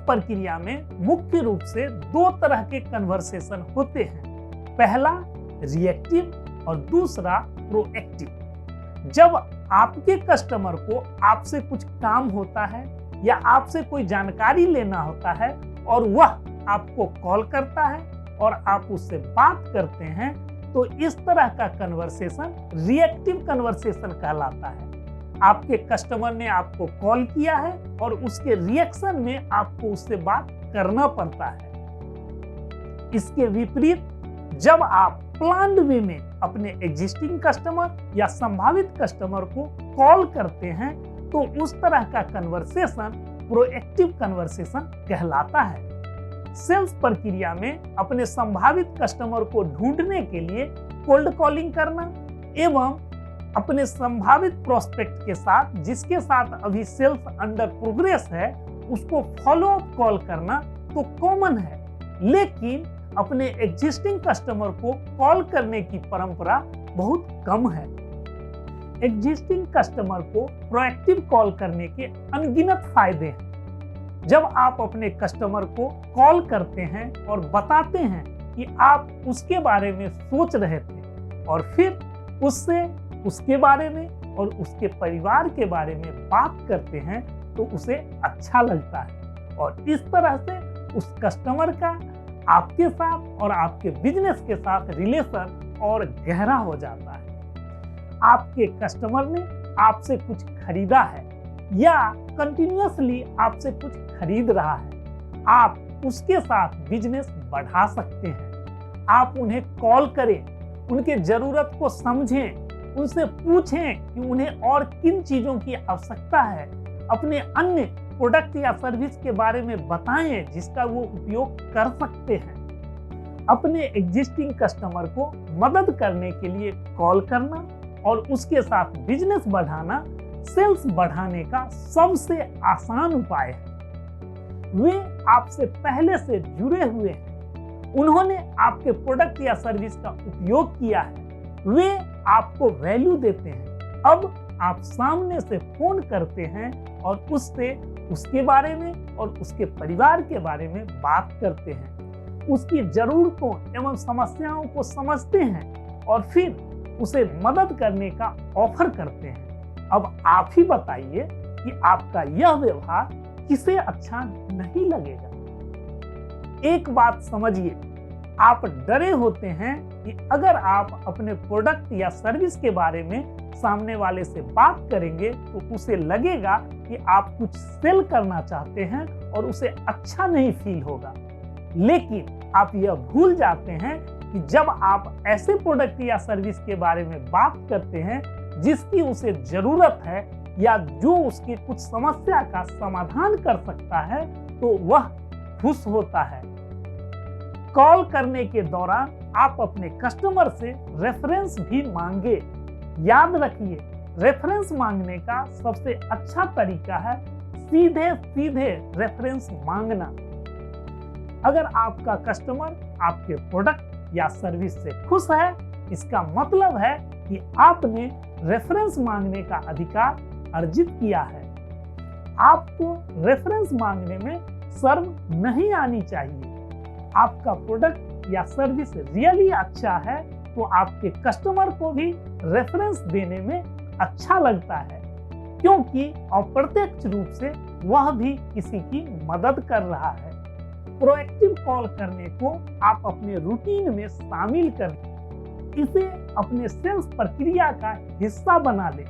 प्रक्रिया में मुख्य रूप से दो तरह के कन्वर्सेशन होते हैं, पहला रिएक्टिव और दूसरा प्रोएक्टिव। जब आपके कस्टमर को आपसे कुछ काम होता है या आपसे कोई जानकारी लेना होता है और वह आपको कॉल करता है और आप उससे बात करते हैं, तो इस तरह का कन्वर्सेशन रिएक्टिव कन्वर्सेशन कहलाता है। आपके कस्टमर ने आपको कॉल किया है और उसके रिएक्शन में आपको उससे बात करना पड़ता है। इसके विपरीत जब आप प्लान्ड वे में अपने एग्जिस्टिंग कस्टमर या संभावित कस्टमर को कॉल करते हैं, तो उस तरह का कन्वर्सेशन प्रोएक्टिव कन्वर्सेशन कहलाता है। सेल्स प्रक्रिया में अपने संभावित कस्टमर को ढूंढने के लिए कोल्ड कॉलिंग करना एवं अपने संभावित प्रोस्पेक्ट के साथ जिसके साथ अभी सेल्स अंडर प्रोग्रेस है उसको फॉलो अप कॉल करना तो कॉमन है, लेकिन अपने एग्जिस्टिंग कस्टमर को कॉल करने की परंपरा बहुत कम है। एग्जिस्टिंग कस्टमर को प्रोएक्टिव कॉल करने के अनगिनत फायदे हैं। जब आप अपने कस्टमर को कॉल करते हैं और बताते हैं कि आप उसके बारे में सोच रहे थे और फिर उससे उसके बारे में और उसके परिवार के बारे में बात करते हैं, तो उसे अच्छा लगता है और इस तरह से उस कस्टमर का आपके साथ और आपके बिजनेस के साथ रिलेशन और गहरा हो जाता है। आपके कस्टमर ने आपसे कुछ खरीदा है या कंटिन्यूअसली आपसे कुछ खरीद रहा है, आप उसके साथ बिजनेस बढ़ा सकते हैं। आप उन्हें कॉल करें, उनके जरूरत को समझें, उनसे पूछें कि उन्हें और किन चीजों की आवश्यकता है, अपने अन्य प्रोडक्ट या सर्विस के बारे में बताएं जिसका वो उपयोग कर सकते हैं। अपने एग्जिस्टिंग कस्टमर को मदद करने के लिए कॉल करना और उसके साथ बिजनेस बढ़ाना सेल्स बढ़ाने का सबसे आसान उपाय है। वे आपसे पहले से जुड़े हुए हैं, उन्होंने आपके प्रोडक्ट या सर्विस का उपयोग किया है, वे आपको वैल्यू देते हैं। अब आप सामने से फोन करते हैं और उससे उसके बारे में और उसके परिवार के बारे में बात करते हैं, उसकी जरूरतों एवं समस्याओं को समझते हैं और फिर उसे मदद करने का ऑफर करते हैं। अब आप ही बताइए कि आपका यह व्यवहार किसे अच्छा नहीं लगेगा। एक बात समझिए, आप डरे होते हैं कि अगर आप अपने प्रोडक्ट या सर्विस के बारे में सामने वाले से बात करेंगे तो उसे लगेगा कि आप कुछ सेल करना चाहते हैं और उसे अच्छा नहीं फील होगा। लेकिन आप यह भूल जाते हैं कि जब आप ऐसे प्रोडक्ट या सर्विस के बारे में बात करते हैं जिसकी उसे जरूरत है या जो उसकी कुछ समस्या का समाधान कर सकता है, तो वह खुश होता है। कॉल करने के दौरान आप अपने कस्टमर से रेफरेंस भी मांगे। याद रखिए, रेफरेंस मांगने का सबसे अच्छा तरीका है सीधे सीधे रेफरेंस मांगना। अगर आपका कस्टमर आपके प्रोडक्ट या सर्विस से खुश है, इसका मतलब है कि आपने रेफरेंस मांगने का अधिकार अर्जित किया है। आपको रेफरेंस मांगने में शर्म नहीं आनी चाहिए। आपका प्रोडक्ट या सर्विस रियली अच्छा है तो आपके कस्टमर को भी रेफरेंस देने में अच्छा लगता है, क्योंकि अप्रत्यक्ष रूप से वह भी किसी की मदद कर रहा है। प्रोएक्टिव कॉल करने को आप अपने रूटीन में शामिल करें, इसे अपने सेल्स प्रक्रिया का हिस्सा बना लें।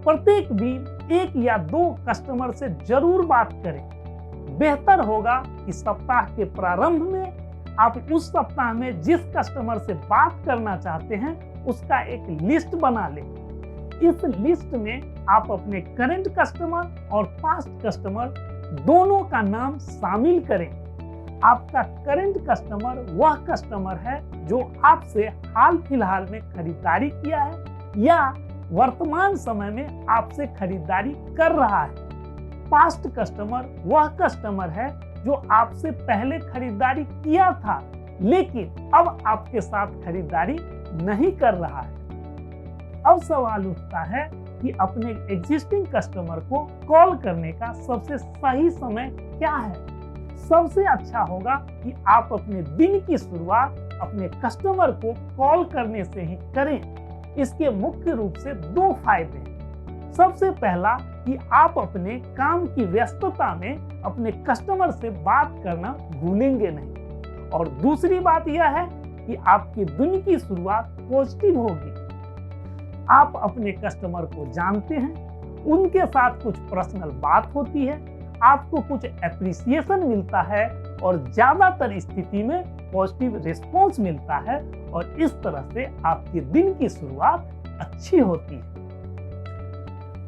प्रत्येक दिन एक या दो कस्टमर से जरूर बात करें। बेहतर होगा कि सप्ताह के प्रारंभ में आप उस सप्ताह में जिस कस्टमर से बात करना चाहते हैं उसका एक लिस्ट बना लें। इस लिस्ट में आप अपने करंट कस्टमर और पास्ट कस्टमर दोनों का नाम शामिल करें। आपका करंट कस्टमर वह कस्टमर है जो आपसे हाल फिलहाल में खरीदारी किया है या वर्तमान समय में आपसे खरीदारी कर रहा है। पास्ट कस्टमर वह कस्टमर है जो आपसे पहले खरीदारी किया था लेकिन अब आपके साथ खरीदारी नहीं कर रहा है। अब सवाल उठता है कि अपने एग्जिस्टिंग कस्टमर को कॉल करने का सबसे सही समय क्या है। सबसे अच्छा होगा कि आप अपने दिन की शुरुआत अपने कस्टमर को कॉल करने से ही करें। इसके मुख्य रूप से 2 फायदे हैं। सबसे पहला कि आप अपने काम की व्यस्तता में अपने कस्टमर से बात करना भूलेंगे नहीं, और दूसरी बात यह है कि आपकी दिन की शुरुआत पॉजिटिव होगी। आप अपने कस्टमर को जानते हैं, उनके साथ कुछ पर्सनल बात होती है, आपको कुछ एप्रिसिएशन मिलता है और ज्यादातर स्थिति में पॉजिटिव रिस्पॉन्स मिलता है, और इस तरह से आपके दिन की शुरुआत अच्छी होती है।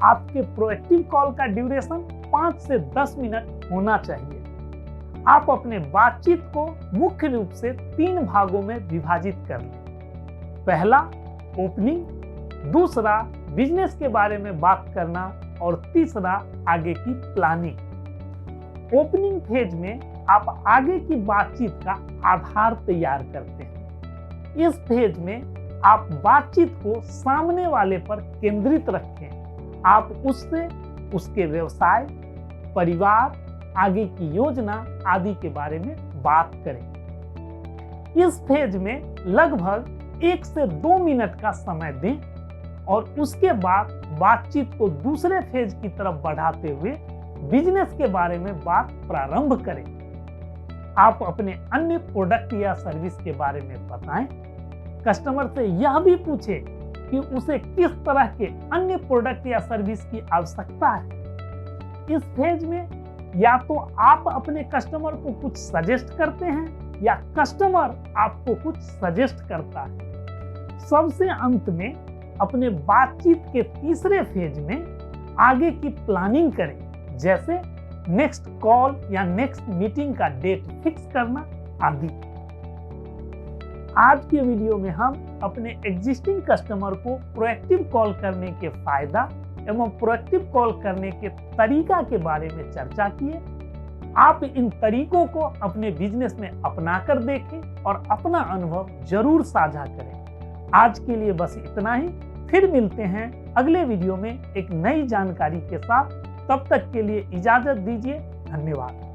आपके प्रोएक्टिव कॉल का ड्यूरेशन 5 से 10 मिनट होना चाहिए। आप अपने बातचीत को मुख्य रूप से 3 भागों में विभाजित कर लें। पहला ओपनिंग, दूसरा बिजनेस के बारे में बात करना, और तीसरा आगे की प्लानिंग। ओपनिंग फेज में आप आगे की बातचीत का आधार तैयार करते हैं। इस फेज में आप बातचीत को सामने वाले पर केंद्रित रखें। आप उससे उसके व्यवसाय, परिवार, आगे की योजना आदि के बारे में बात करें। इस फेज में लगभग 1 से 2 मिनट का समय दें, और उसके बाद बातचीत को दूसरे फेज की तरफ बढ़ाते हुए बिजनेस के बारे में बात प्रारंभ करें। आप अपने अन्य प्रोडक्ट या सर्विस के बारे में बताएं। कस्टमर से यह भी पूछें कि उसे किस तरह के अन्य प्रोडक्ट या सर्विस की आवश्यकता है। इस फेज में या तो आप अपने कस्टमर को कुछ सजेस्ट करते हैं या कस्टमर आपको कुछ सजेस्ट करता है। सबसे अंत में अपने बातचीत के तीसरे फेज में आगे की प्लानिंग करें, जैसे नेक्स्ट कॉल या नेक्स्ट मीटिंग का डेट फिक्स करना आदि। आज के वीडियो में हम अपने एग्जिस्टिंग कस्टमर को प्रोएक्टिव कॉल करने के फायदा एवं प्रोएक्टिव कॉल करने के तरीका के बारे में चर्चा किए। आप इन तरीकों को अपने बिजनेस में अपना कर देखें और अपना अनुभव जरूर साझा करें। आज के लिए बस इतना ही। फिर मिलते हैं अगले वीडियो में एक नई जानकारी के साथ। तब तक के लिए इजाजत दीजिए। धन्यवाद।